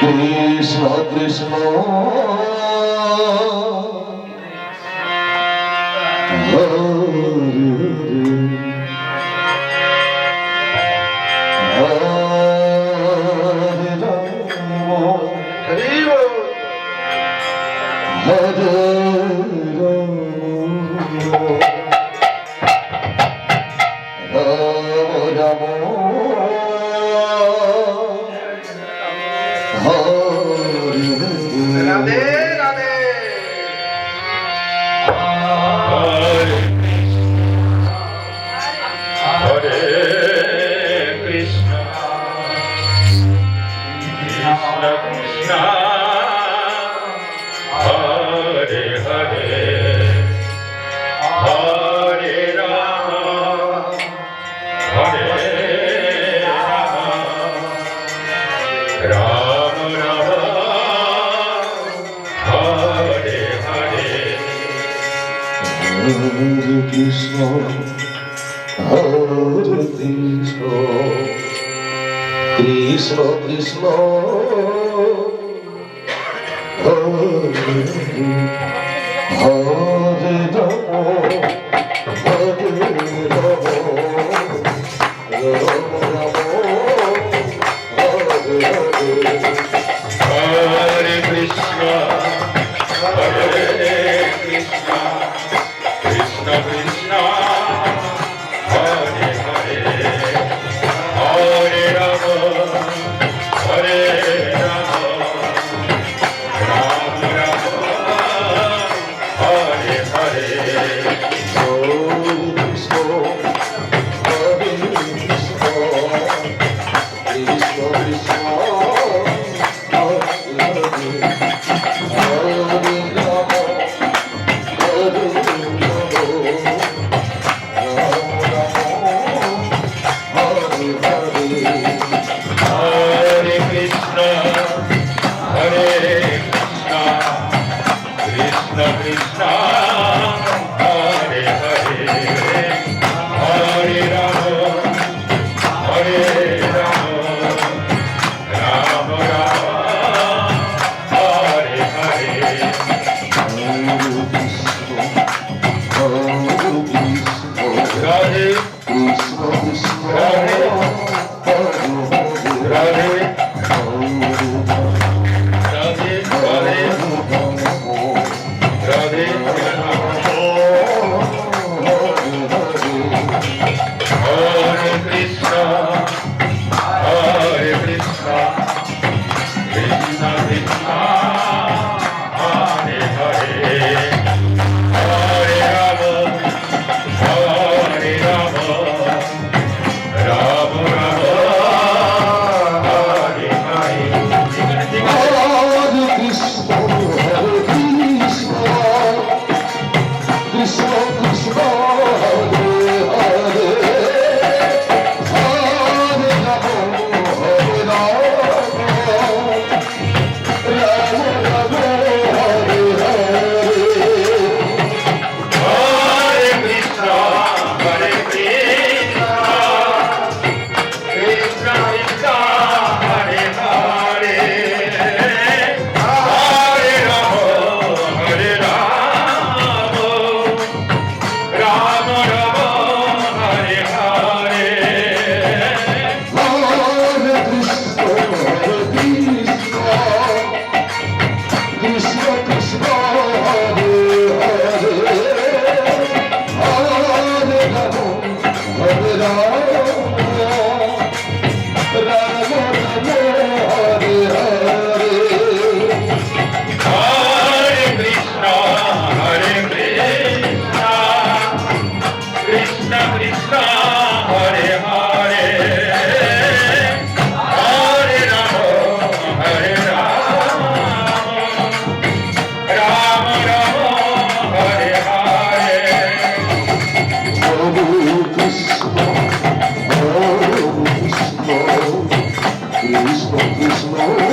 Krishna Krishna Hare Hare Radhe Radhe Hare Krishna Krishna Krishna Hare Hare Hare Ram Hare Ram Ram Ram Hare Hare Hare Krishna Hare Krishna Krishna Krishna Hare Hare Hare Hare Krishna, Hare Krishna, Krishna Krishna, Hare Hare, Hare Rama, Hare Rama, Rama Rama, Hare Hare. Hare Krishna, Hare Krishna, Krishna Krishna, Hare Hare, Hare Rama, Hare Rama, Rama Rama, Hare Hare. Radhe, Radhe, Radhe, Radhe, Radhe, Hare Krishna, Hare Krishna, Krishna Krishna, Hare Hare, Hare Rama, Hare Rama, Rama Rama, Hare Hare. Hare Krishna Hare Krishna Krishna Krishna Hare Hare Hare Rama Hare Rama Rama Rama Hare Hare Krishna, Hare Krishna, Krishna Krishna, Hare Hare, Hare Rama, Hare Rama, Rama Rama, Hare Hare. Hare Krishna Hare Krishna Krishna Krishna Hare Hare Hare Rama Hare Rama Rama Rama Hare Hare Hare Krishna, Hare Krishna, Krishna Krishna, Hare Hare, Hare Rama, Hare Rama, Rama Rama, Hare Hare. Hare Krishna Hare Krishna Krishna Krishna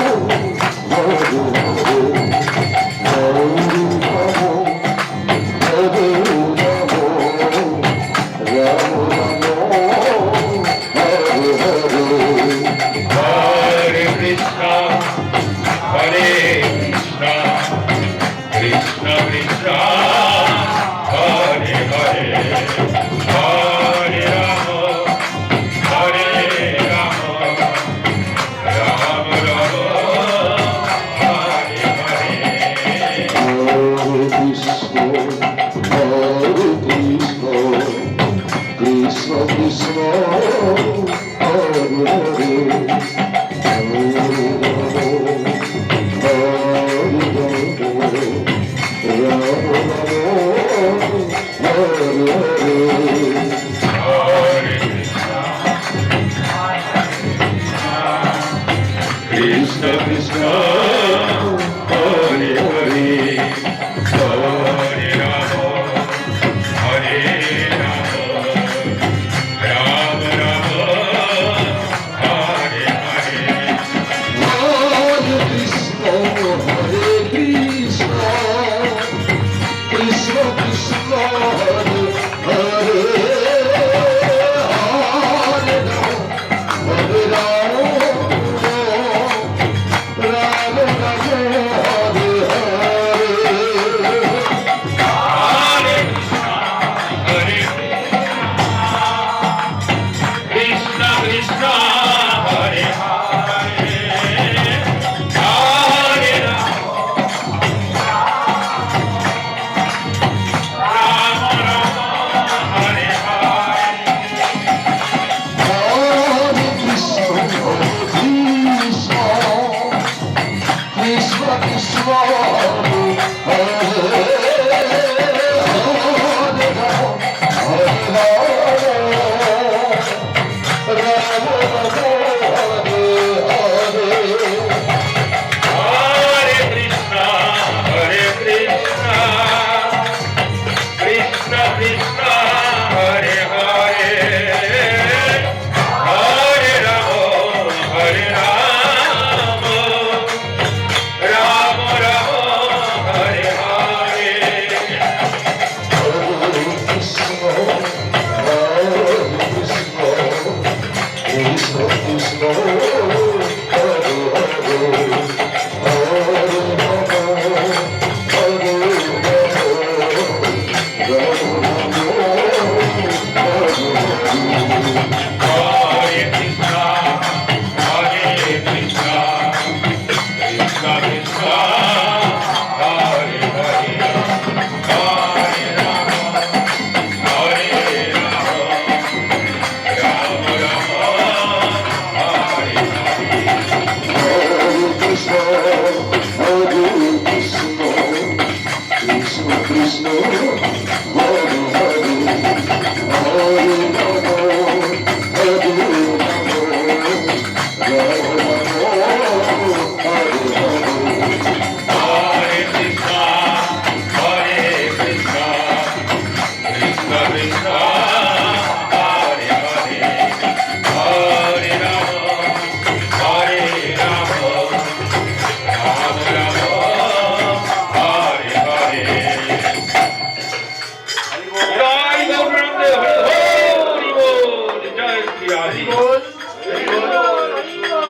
Hare Hare Hare Rama Hare Krishna Krishna Hare Hare Hare Ram Hare Ram Ram Ram Hare Hare Hare Krishna, Hare Krishna, Krishna Krishna, Hare Hare, Hare Ram, Hare Ram, Ram Ram, Hare Hare. Hare Krishna Krishna Hare Hare Hare Ram Ram Ram Hare Hare Hare Krishna, Hare Krishna, Krishna Krishna, Hare Hare, Hare Ram, Hare Ram, Ram Ram, Hare Hare. Hare Krishna Hare Krishna Krishna Krishna Hare Hare Hare Ram Hare Ram Ram Ram Hare Hare Hare Krishna, Hare Krishna, Krishna Krishna, Hare Hare, Hare Hare